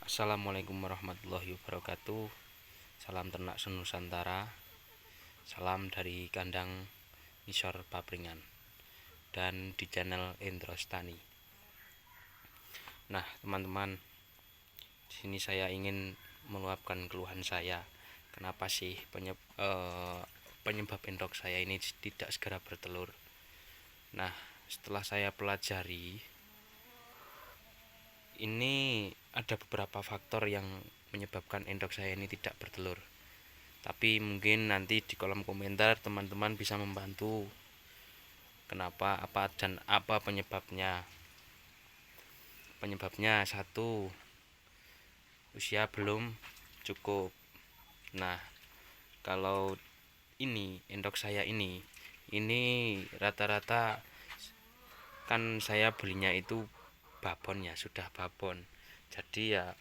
Assalamualaikum warahmatullahi wabarakatuh. Salam ternak senusantara. Salam dari kandang Nisor Papringan dan di channel Endros Tani. Nah, teman-teman, di sini saya ingin meluapkan keluhan saya. Kenapa sih penyebab endok saya ini tidak segera bertelur? Nah, setelah saya pelajari, ini ada beberapa faktor yang menyebabkan endok saya ini tidak bertelur. Tapi mungkin nanti di kolom komentar teman-teman bisa membantu kenapa, apa dan apa penyebabnya. Penyebabnya satu, usia belum cukup. Nah, kalau ini endok saya ini rata-rata kan saya belinya itu babon ya, sudah babon. Jadi ya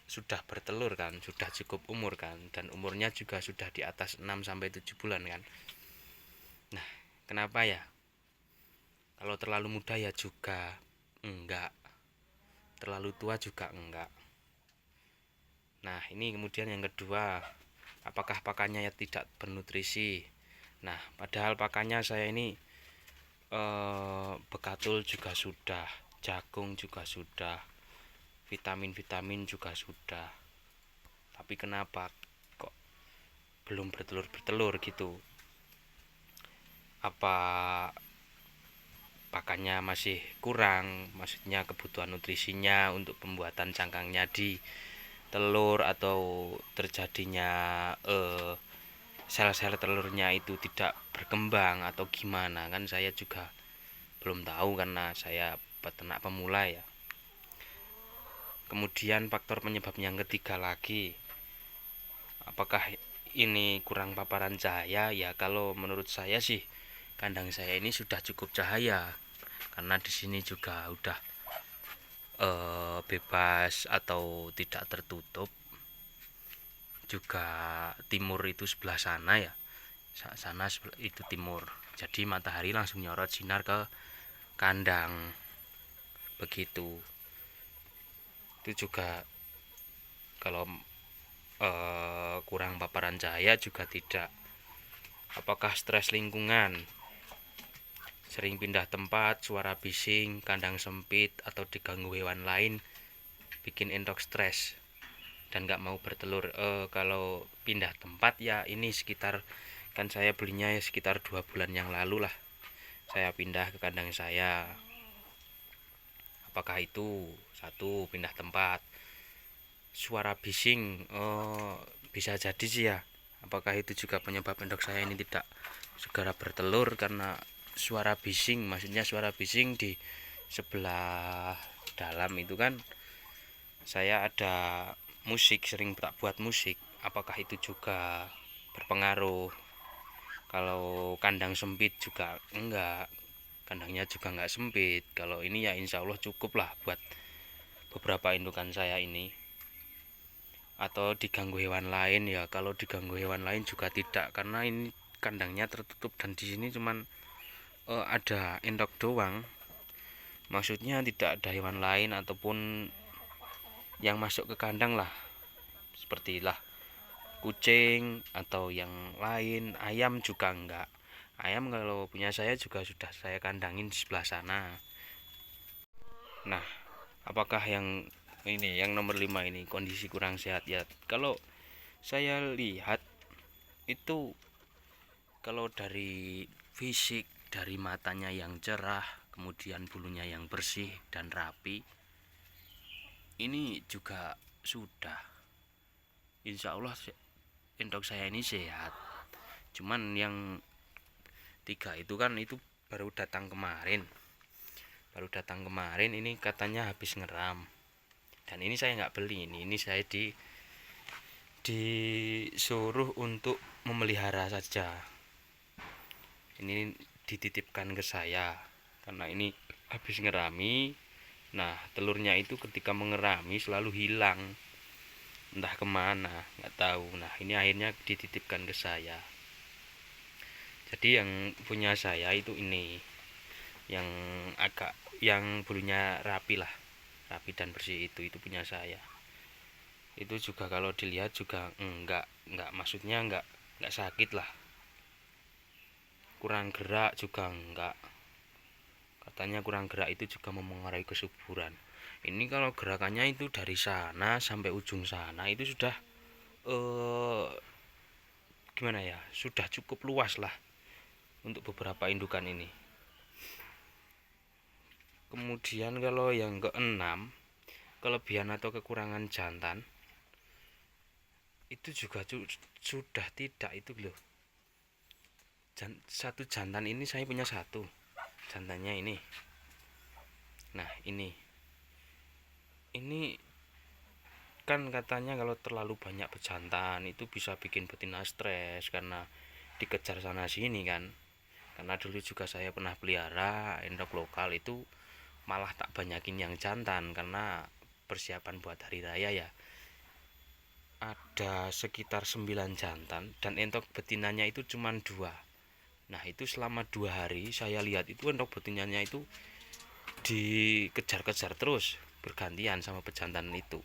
sudah bertelur kan, sudah cukup umur kan, dan umurnya juga sudah di atas 6 sampai 7 bulan kan. Nah, kenapa ya? Kalau terlalu muda ya juga enggak, terlalu tua juga enggak. Nah, ini kemudian yang kedua, apakah pakannya ya tidak bernutrisi? Nah, padahal pakannya saya ini bekatul juga sudah, jagung juga sudah, vitamin-vitamin juga sudah. Tapi kenapa kok belum bertelur-bertelur gitu? Apa pakannya masih kurang, maksudnya kebutuhan nutrisinya untuk pembuatan cangkangnya di telur, atau terjadinya sel-sel telurnya itu tidak berkembang atau gimana, kan saya juga belum tahu karena saya peternak pemula ya. Kemudian faktor penyebab yang ketiga lagi, apakah ini kurang paparan cahaya? Ya kalau menurut saya sih kandang saya ini sudah cukup cahaya, karena di sini juga udah bebas atau tidak tertutup. Juga timur itu sebelah sana ya, sana itu timur, jadi matahari langsung nyorot sinar ke kandang begitu. Itu juga kalau kurang paparan cahaya juga tidak. Apakah stres lingkungan, sering pindah tempat, suara bising, kandang sempit, atau diganggu hewan lain bikin endok stres dan nggak mau bertelur? Kalau pindah tempat ya ini sekitar, kan saya belinya ya sekitar 2 bulan yang lalu lah, saya pindah ke kandang saya. Apakah itu satu, pindah tempat? Suara bising, bisa jadi sih ya. Apakah itu juga penyebab endok saya ini tidak segera bertelur? Karena suara bising, maksudnya suara bising di sebelah dalam itu kan saya ada musik, sering tak buat musik. Apakah itu juga berpengaruh? Kalau kandang sempit juga enggak, kandangnya juga enggak sempit. Kalau ini ya insya Allah cukup lah buat beberapa indukan saya ini. Atau diganggu hewan lain? Ya kalau diganggu hewan lain juga tidak, karena ini kandangnya tertutup dan di sini cuman ada endok doang. Maksudnya tidak ada hewan lain ataupun yang masuk ke kandang lah, sepertilah kucing atau yang lain. Ayam juga enggak. Ayam kalau punya saya juga sudah saya kandangin di sebelah sana. Nah, apakah yang ini, yang nomor 5 ini kondisi kurang sehat ya? Kalau saya lihat itu, kalau dari fisik, dari matanya yang cerah, kemudian bulunya yang bersih dan rapi, ini juga sudah, insya Allah endok saya ini sehat. Cuman yang 3 itu kan itu baru datang kemarin, ini katanya habis ngeram. Dan ini saya nggak beli, ini saya disuruh untuk memelihara saja. Ini dititipkan ke saya karena ini habis ngerami. Nah, telurnya itu ketika mengerami selalu hilang, entah kemana, nggak tahu. Nah, ini akhirnya dititipkan ke saya. Jadi yang punya saya itu ini, yang agak, yang bulunya rapi lah, rapi dan bersih, itu punya saya. Itu juga kalau dilihat juga enggak maksudnya enggak sakit lah, kurang gerak juga enggak, katanya kurang gerak itu juga memengaruhi kesuburan. Ini kalau gerakannya itu dari sana sampai ujung sana itu sudah gimana ya, sudah cukup luas lah untuk beberapa indukan ini. Kemudian kalau yang keenam, kelebihan atau kekurangan jantan itu juga sudah tidak itu loh. Satu jantan ini saya punya satu jantannya ini. Nah ini kan katanya kalau terlalu banyak bejantan itu bisa bikin betina stres karena dikejar sana sini kan. Karena dulu juga saya pernah pelihara endok lokal itu, malah tak banyakin yang jantan karena persiapan buat hari raya ya. Ada sekitar 9 jantan dan entok betinanya itu cuma 2. Nah itu selama 2 hari saya lihat itu entok betinanya itu dikejar-kejar terus bergantian sama pejantan itu.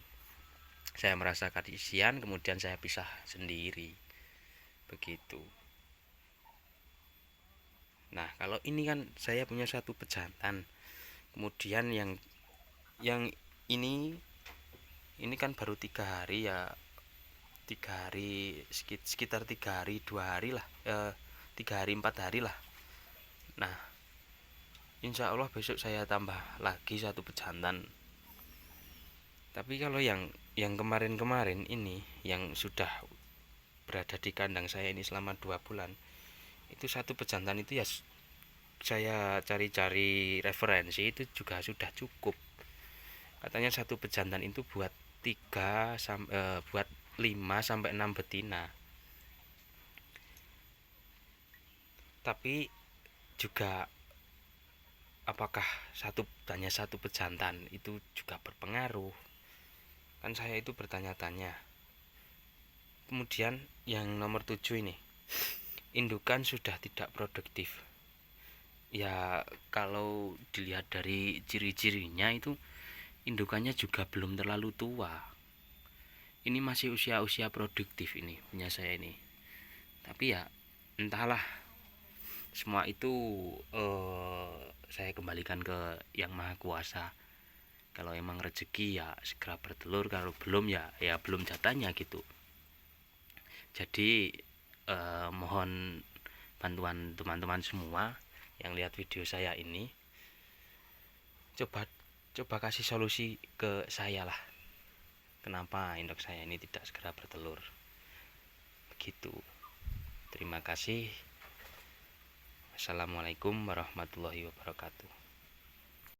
Saya merasa kasihan, kemudian saya pisah sendiri begitu. Nah kalau ini kan saya punya satu pejantan, kemudian yang ini kan baru 3 hari ya, 3 hari sekitar 3 hari 2 hari lah, 3 hari 4 hari lah. Nah insya Allah besok saya tambah lagi satu pejantan. Tapi kalau yang kemarin-kemarin ini yang sudah berada di kandang saya ini selama 2 bulan, itu satu pejantan itu ya saya cari-cari referensi itu juga sudah cukup. Katanya satu pejantan itu buat 5 sampai 6 betina. Tapi juga apakah hanya satu pejantan itu juga berpengaruh? Kan saya itu bertanya-tanya. Kemudian yang nomor 7 ini, indukan sudah tidak produktif. Ya kalau dilihat dari ciri-cirinya itu indukannya juga belum terlalu tua. Ini masih usia-usia produktif ini punya saya ini. Tapi ya entahlah, semua itu saya kembalikan ke yang maha kuasa. Kalau emang rezeki ya segera bertelur, kalau belum ya belum jatahnya gitu. Jadi mohon bantuan teman-teman semua yang lihat video saya ini, coba kasih solusi ke saya lah, kenapa induk saya ini tidak segera bertelur begitu. Terima kasih. Assalamualaikum warahmatullahi wabarakatuh.